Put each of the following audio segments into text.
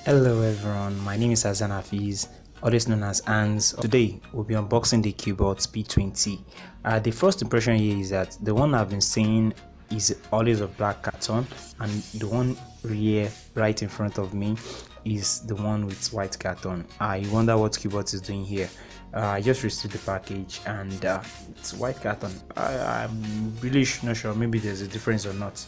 Hello everyone, my name is Hassan Hafiz, always known as Hans. Today we'll be unboxing the Cubot P20. The first impression here is that the one I've been saying is always of black carton, and the one here right in front of me is the one with white carton. I wonder what Cubot is doing here. I just received the package and it's white carton. I'm really not sure, maybe there's a difference or not.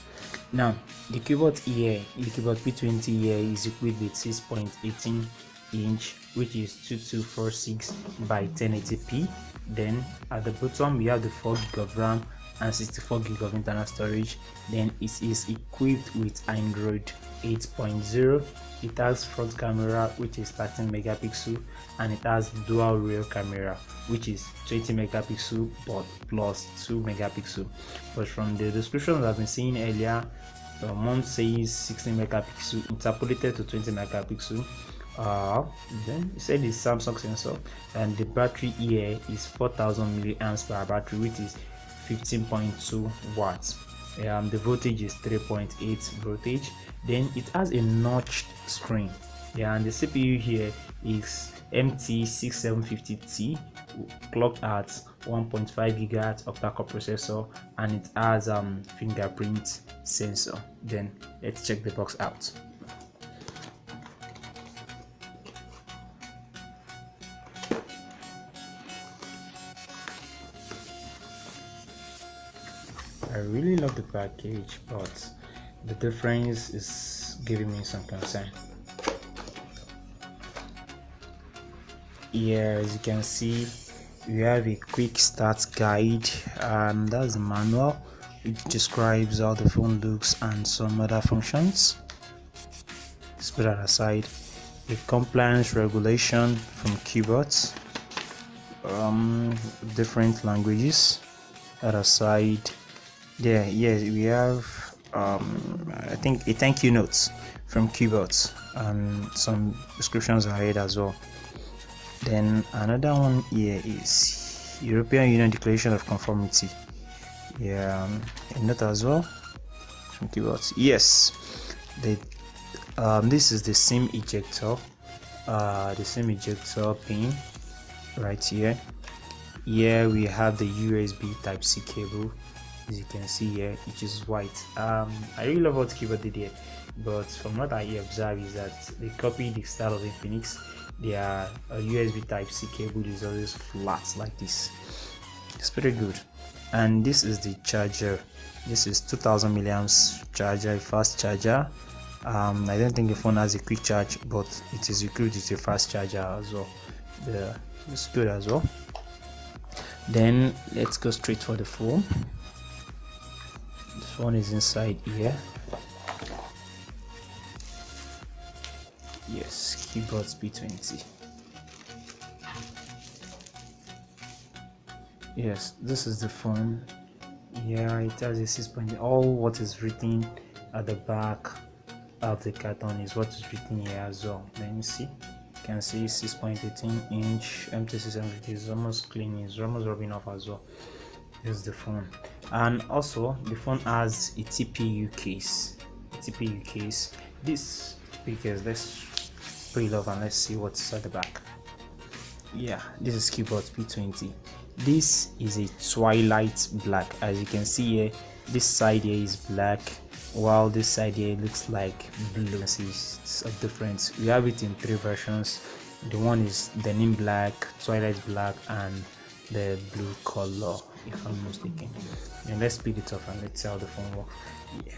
Now the Cubot here, the Cubot P20 here is equipped with 6.18 inch, which is 2246 by 1080p. Then at the bottom we have the 4GB of RAM and 64GB of internal storage. Then it is equipped with Android 8.0. It has front camera which is 13 megapixel, and it has dual rear camera which is 20 megapixel but plus 2 megapixel. But from the descriptions I've been seeing earlier, one says 16 megapixel interpolated to 20 megapixel. Then it said it's Samsung sensor, and the battery here is 4000 milliamps per battery, which is 15.2 watts. The voltage is 3.8 voltage. Then it has a notched screen, and the CPU here is MT6750T, clocked at 1.5 GHz octa-core processor, and it has fingerprint sensor. Then let's check the box out. I really love the package, but the difference is giving me some concern. Here, as you can see, we have a quick start guide, and that's the manual which describes how the phone looks and some other functions. Let's put that aside. A compliance regulation from Cubot, different languages. That aside, there, yes, we have I think a thank you notes from Cubot, and some descriptions ahead as well. Then another one here is European Union Declaration of Conformity. A note as well from Cubot. Yes, this is the SIM ejector, pin right here. Here we have the USB Type-C cable, as you can see here, which is white. I really love what Cubot did here, but from what I observe is that they copied the style of Infinix. Their USB Type-C cable is always flat like this. It's pretty good. And this is the charger. This is 2000 milliamps charger, a fast charger. I don't think the phone has a quick charge, but it is equipped with a fast charger as well. It's good as well. Then let's go straight for the phone. This phone is inside here. Yes, Cubot P20. Yes, this is the phone. Yeah, it has a 6. All what is written at the back of the carton is what is written here as well. Let me see. You can see 6.18 inch MT6750 is almost clean, it's almost rubbing off as well. This is the phone, and also the phone has a TPU case. This because let's put it off and let's see what's at the back. Yeah, this is Cubot P20. This is a Twilight black. As you can see here, this side here is black, while this side here looks like blue. It's a difference. We have it in 3 versions. The one is denim black, Twilight black, and the blue color, if I'm mistaken. And let's speed it up and let's see how the phone works. Yeah.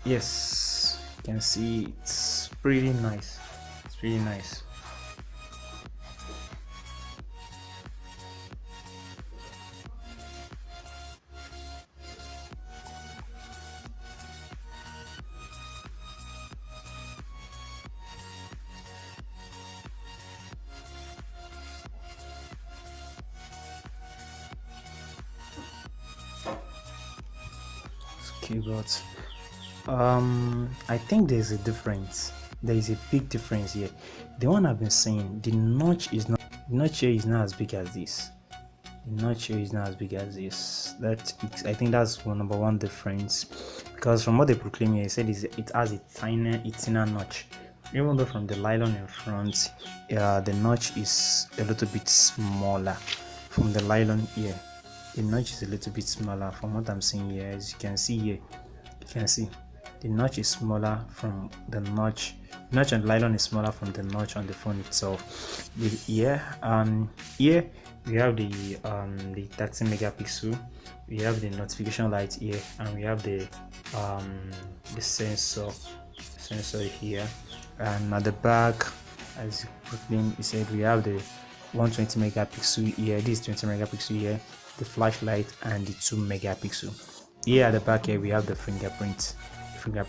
Yes, you can see it's pretty nice. It's really nice. Cubot. I think there's a difference. There is a big difference here. The one I've been saying, the notch here is not as big as this. The notch here is not as big as this. I think that's number one difference, because from what they proclaim here, they said it has a thinner notch. Even though from the nylon in front, the notch is a little bit smaller. From the nylon here, the notch is a little bit smaller. From what I'm seeing here, as you can see here, you can see the notch is smaller from the notch. Notch on the nylon is smaller from the notch on the phone itself. Here we have the 30 megapixel. We have the notification light here, and we have the sensor here. And at the back, as you said, we have the 120 megapixel here. This is 20 megapixel here, the flashlight, and the 2 megapixel. Here at the back here, we have the fingerprint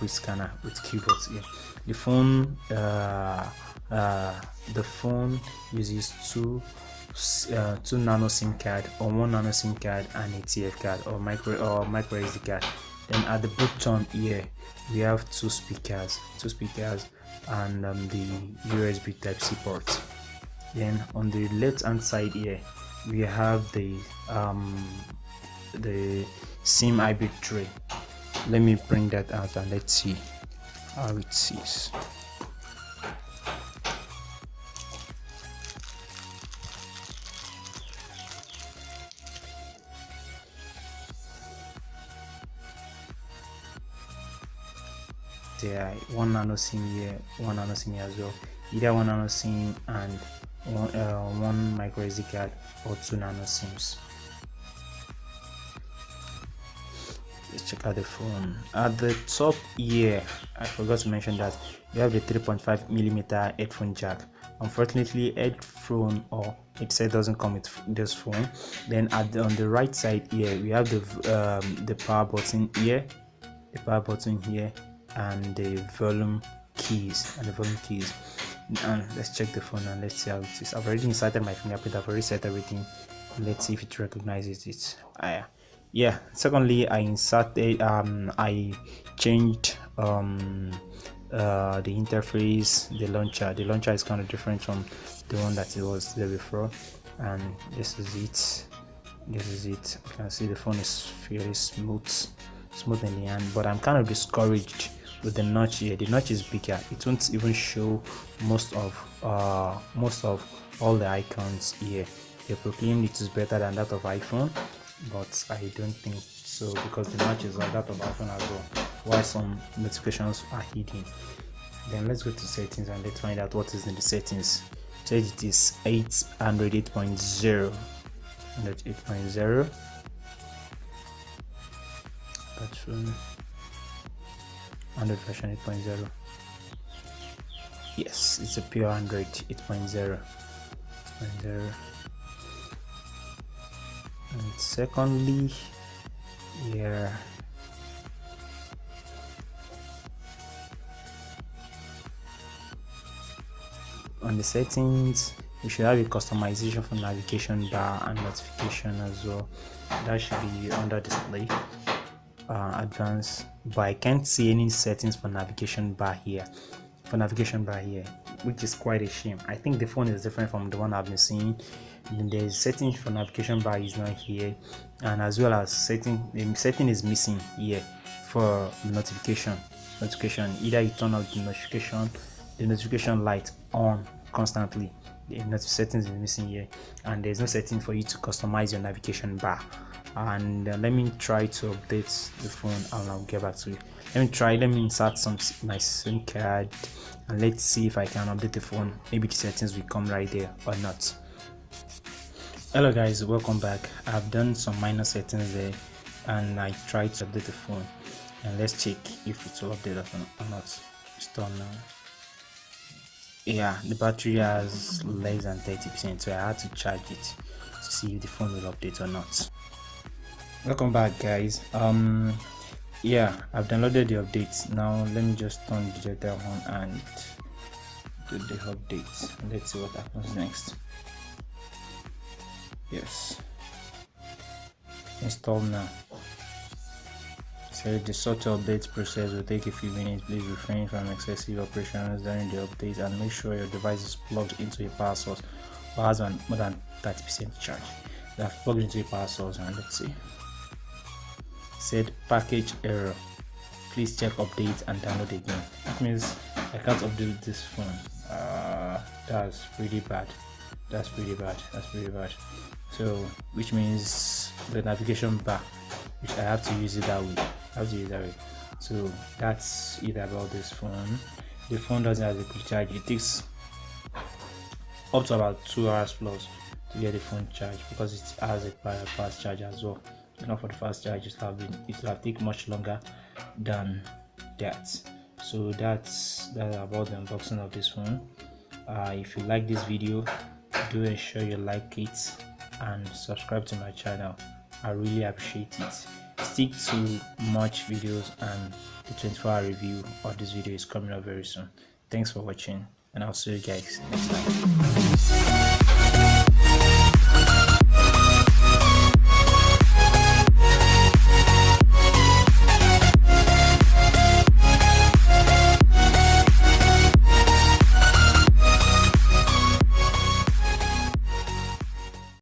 scanner with Cubot here. The phone uses two nano SIM card, or 1 nano SIM card and a TF card, or micro SD card. Then at the bottom here, we have two speakers, and the USB Type-C port. Then on the left hand side here, we have the SIM hybrid tray. Let me bring that out and let's see how it is. There, 1 nano SIM here, 1 nano SIM here as well. Either 1 nano SIM and one micro SD card, or 2 nano SIMs. Let's check out the phone. At the top here, I forgot to mention that we have the 3.5mm headphone jack. Unfortunately, headphone or headset doesn't come with this phone. Then on the right side here, we have the power button here, and the volume keys. And let's check the phone and let's see how it is. I've already inserted my fingerprint. I've already set everything. Let's see if it recognizes it. Yeah. Secondly, I changed the interface, the launcher. The launcher is kind of different from the one that it was there before, and this is it. You can see the phone is fairly smooth in the hand, but I'm kind of discouraged with the notch here. The notch is bigger. It won't even show most of all the icons here. They proclaim it is better than that of iPhone, but I don't think so, because the notch is like that of iPhone as well, while some notifications are hidden. Then let's go to settings and let's find out what is in the settings. So it is 8.0. That's Android version 8.0. Yes, it's a pure Android 8.0. And secondly, here on the settings, you should have a customization for navigation bar and notification as well. That should be under display, advanced, but I can't see any settings for navigation bar here. Which is quite a shame. I think the phone is different from the one I've been seeing. And there's settings for navigation bar is not here, and as well as the setting is missing here for notification. Either you turn off the notification light on constantly. The settings is missing here, and there's no setting for you to customize your navigation bar. And let me try to update the phone and I'll get back to you. Let me insert my SIM card, and let's see if I can update the phone. Maybe the settings will come right there or not. Hello guys, welcome back. I've done some minor settings there, and I tried to update the phone, and let's check if it will update or not. It's done now. Yeah, the battery has less than 30%, so I had to charge it to see if the phone will update or not. Welcome back guys. Yeah, I've downloaded the updates. Now let me just turn the data on and do the updates. Let's see what happens next. Yes, install now. So the software update process will take a few minutes. Please refrain from excessive operations during the update, and make sure your device is plugged into a power source or has more than 30% charge. I've plugged into a power source, and let's see. Said package error, please check update and download again. That means I can't update this phone. That's pretty bad. That's pretty bad. So which means the navigation bar, which I have to use it that way. So that's it about this phone. The phone doesn't have a quick charge. It takes up to about 2 hours plus to get the phone charged, because it has a fast charge as well. Not for the fast charge, it will have taken much longer than that. So that's about the unboxing of this phone. If you like this video, do ensure you like it and subscribe to my channel. I really appreciate it. Stick to much videos, and the 24-hour review of this video is coming up very soon. Thanks for watching, and I'll see you guys next time.